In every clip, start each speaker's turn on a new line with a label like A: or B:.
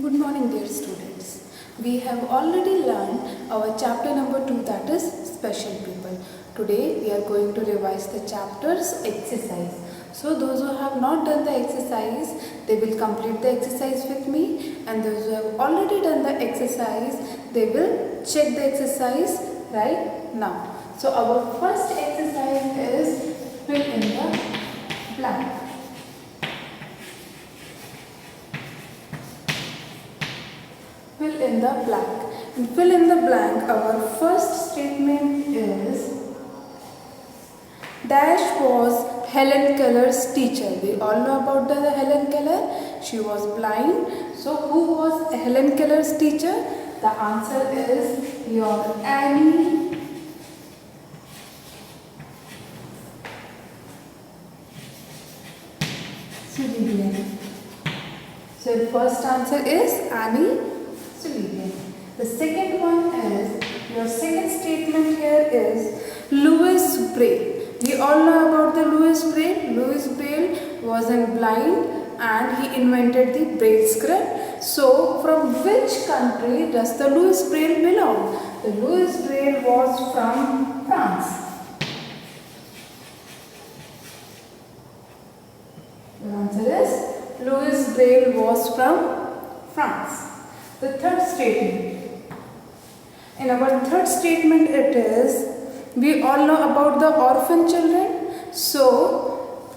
A: Good morning, dear students. We have already learned our chapter number 2, that is special people. Today we are going to revise the chapter's exercise. So those who have not done the exercise, they will complete the exercise with me, and those who have already done the exercise, they will check the exercise right now. So our first exercise is fill in the blank. Fill in the blank. And fill in the blank, our first statement is Dash was Helen Keller's teacher. We all know about the Helen Keller. She was blind. So who was Helen Keller's teacher? The answer is your Annie Sullivan. So the first answer is Annie Sullivan. The second one is, your second statement here is Louis Braille. We all know about the Louis Braille. Louis Braille wasn't blind and he invented the Braille script. So from which country does the Louis Braille belong? The Louis Braille was from France. The answer is Louis Braille was from France. The third statement. In our third statement it is, we all know about the orphan children. So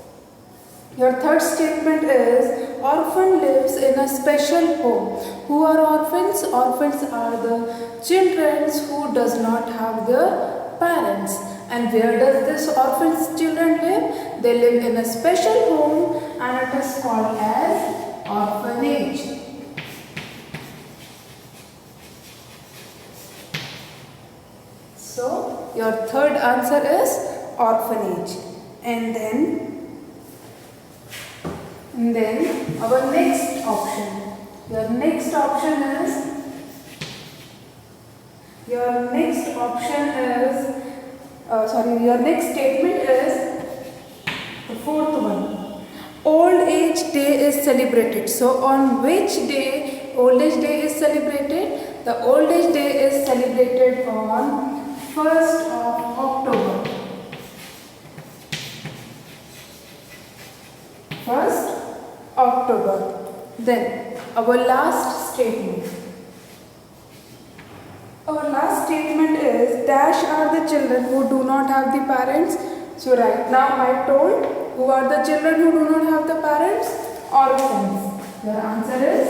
A: your third statement is, orphan lives in a special home. Who are orphans? Orphans are the children who does not have their parents. And where does this orphans children live? They live in a special home and it is called as orphanage. So your third answer is orphanage. And then our next option. Your next statement is the fourth one. Old Age Day is celebrated. So on which day Old Age Day is celebrated? The Old Age Day is celebrated on 1st of October. 1st October. Then our last statement. Our last statement is, Dash are the children who do not have the parents. So right now I told, who are the children who do not have the parents? Orphans. Your answer is,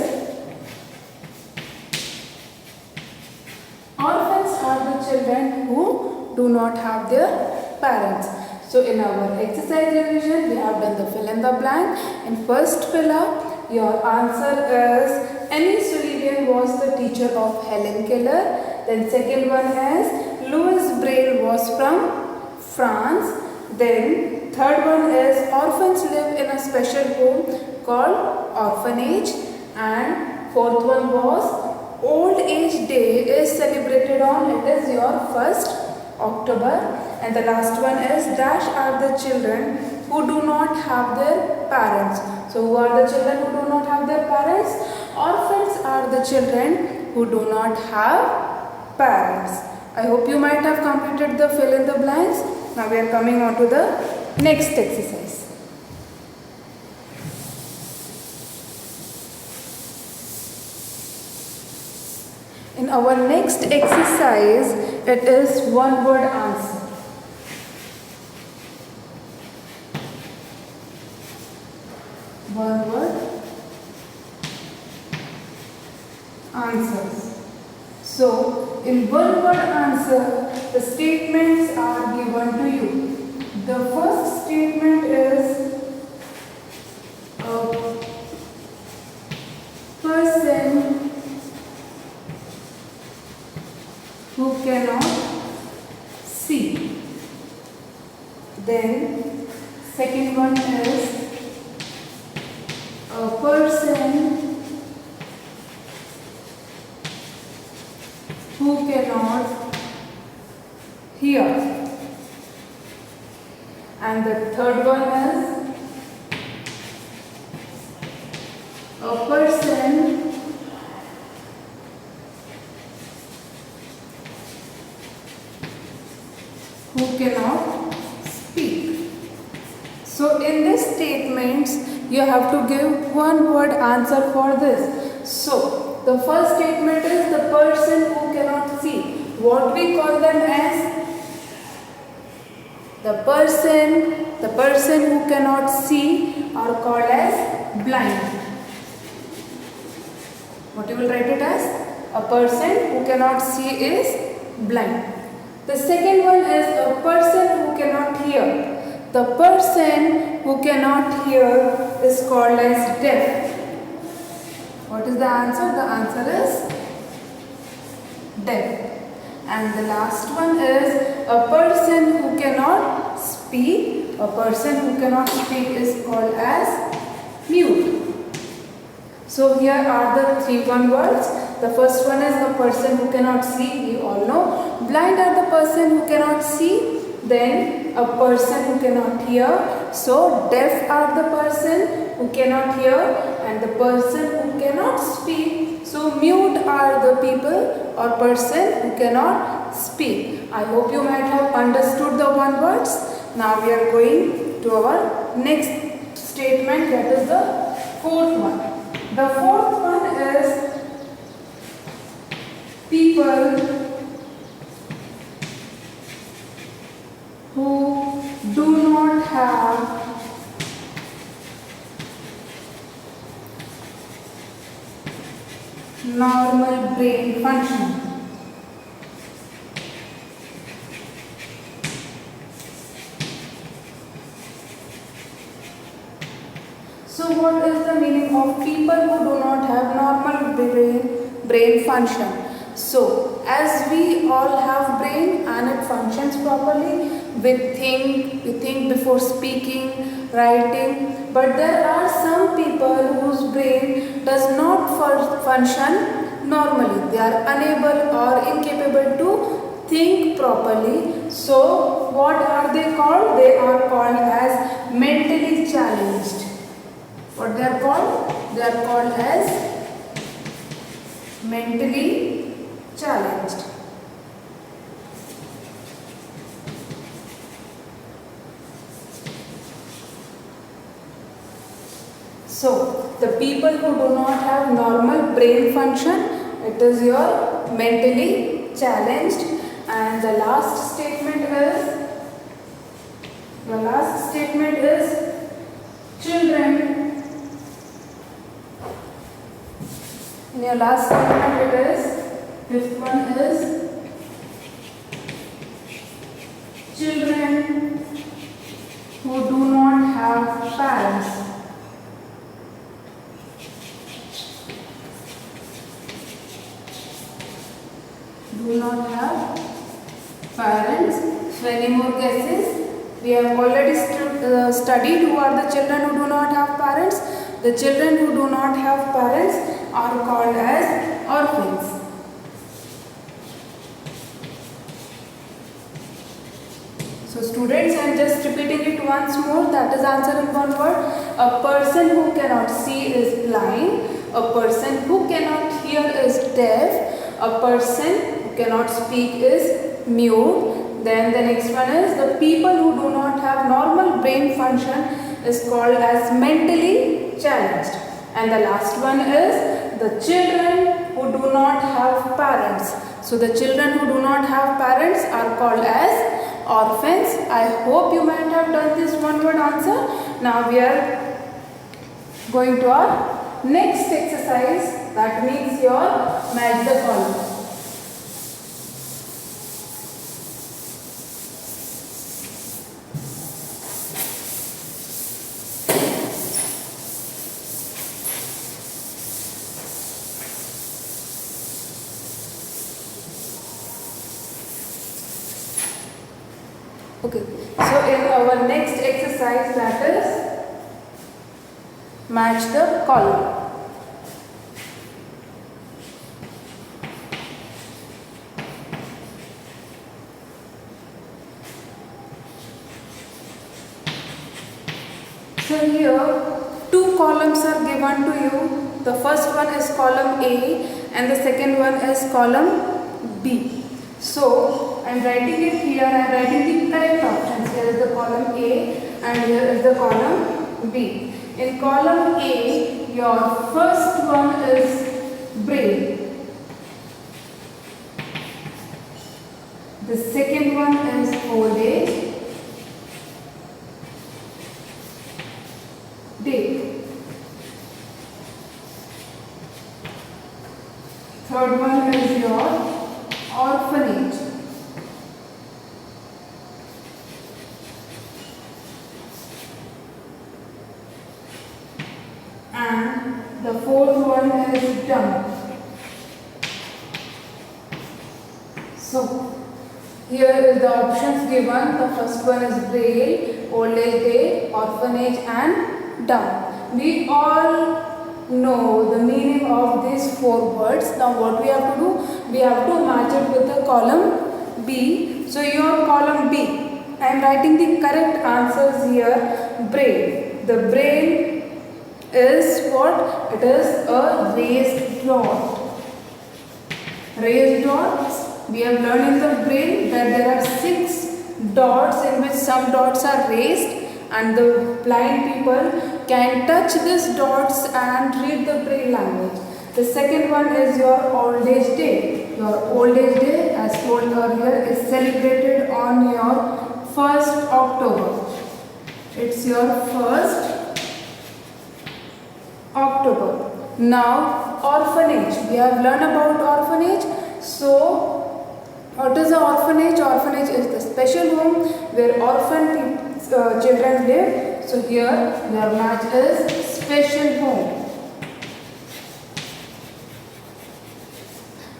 A: orphans are the children who do not have their parents. So in our exercise revision, we have done the fill in the blank. In first fill up, your answer is, Annie Sullivan was the teacher of Helen Keller. Then second one is, Louis Braille was from France. Then third one is, orphans live in a special home called orphanage. And fourth one was, Old Age Day is celebrated on, it is your 1st October. And the last one is, Dash are the children who do not have their parents. So who are the children who do not have their parents? Orphans are the children who do not have parents. I hope you might have completed the fill in the blanks. Now we are coming on to the next exercise. In our next exercise, it is one word answer. One word answers. So, in one word answer, the statements are given to you. The first statement is, a person who cannot see. Then second one is, a person who cannot hear. And the third one is, a person who cannot speak. So in these statements, you have to give one word answer for this. So the first statement is the person who cannot see. What we call them as? The person who cannot see are called as blind. What you will write it as? A person who cannot see is blind. The second one is a person who cannot hear. The person who cannot hear is called as deaf. What is the answer? The answer is deaf. And the last one is a person who cannot speak. A person who cannot speak is called as mute. So here are the 3 words. The first one is the person who cannot see. We all know. Blind are the person who cannot see. Then a person who cannot hear. So deaf are the person who cannot hear and the person who cannot speak. So mute are the people or person who cannot speak. I hope you might have understood the words. Now we are going to our next statement, that is the 4th one. The 4th one is people who do not have normal brain function. So what is the meaning of people who do not have normal brain function? So as we all have brain and it functions properly, we think before speaking, writing, but there are some people whose brain does not function normally. They are unable or incapable to think properly. So what are they called? They are called as mentally challenged. What they are called? They are called as mentally challenged. So the people who do not have normal brain function, it is your mentally challenged. And the last statement is children. In your last statement it is, 5th one is children who do not have parents. Do not have parents. So any more guesses? We have already studied who are the children who do not have parents. The children who do not have parents are called as orphans. So students, I am just repeating it once more. That is answer in one word. A person who cannot see is blind. A person who cannot hear is deaf. A person who cannot speak is mute. Then the next one is the people who do not have normal brain function is called as mentally challenged. And the last one is the children who do not have parents. So the children who do not have parents are called as orphans. I hope you might have done this one word answer. Now we are going to our next exercise, that means your match the column. Okay, so in our next exercise, that is match the column. So here 2 columns are given to you. The first one is column A and the second one is column B. So I am writing it here. I am writing the correct options. Here is the column A and here is the column B. In column A, your first one is brain. The second one is old age. Day. Third one is your orphanage. And the fourth one is dumb. So, here is the options given. The first one is braille, old age day, orphanage and dumb. We all know the meaning of these four words. Now what we have to do? We have to match it with the column B. So your column B, I am writing the correct answers here. Braille. The braille is what? It is a raised dot. Raised dots. We have learned in the braille that there are 6 dots in which some dots are raised and the blind people can touch these dots and read the braille language. The second one is your old age day. Your old age day, as told earlier, is celebrated on your 1st October. It's your 1st October. Now, orphanage. We have learned about orphanage. So, what is an orphanage? Orphanage is the special home where orphan children live. So here your match is special home.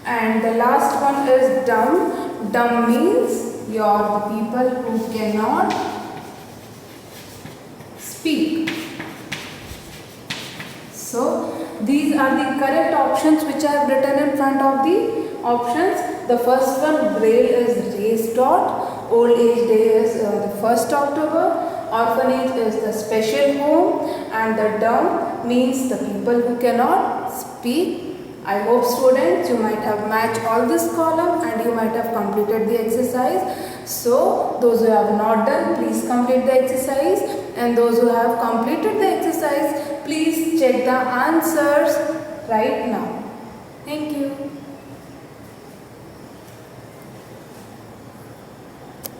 A: And the last one is dumb. Dumb means you are the people who cannot speak. So these are the correct options which I have written in front of the options. The first one, braille, is raised dot. Old age day is the 1st October. Orphanage is the special home. And the dumb means the people who cannot speak. I hope students, you might have matched all this column and you might have completed the exercise. So those who have not done, please complete the exercise. And those who have completed the exercise, please check the answers right now. Thank you.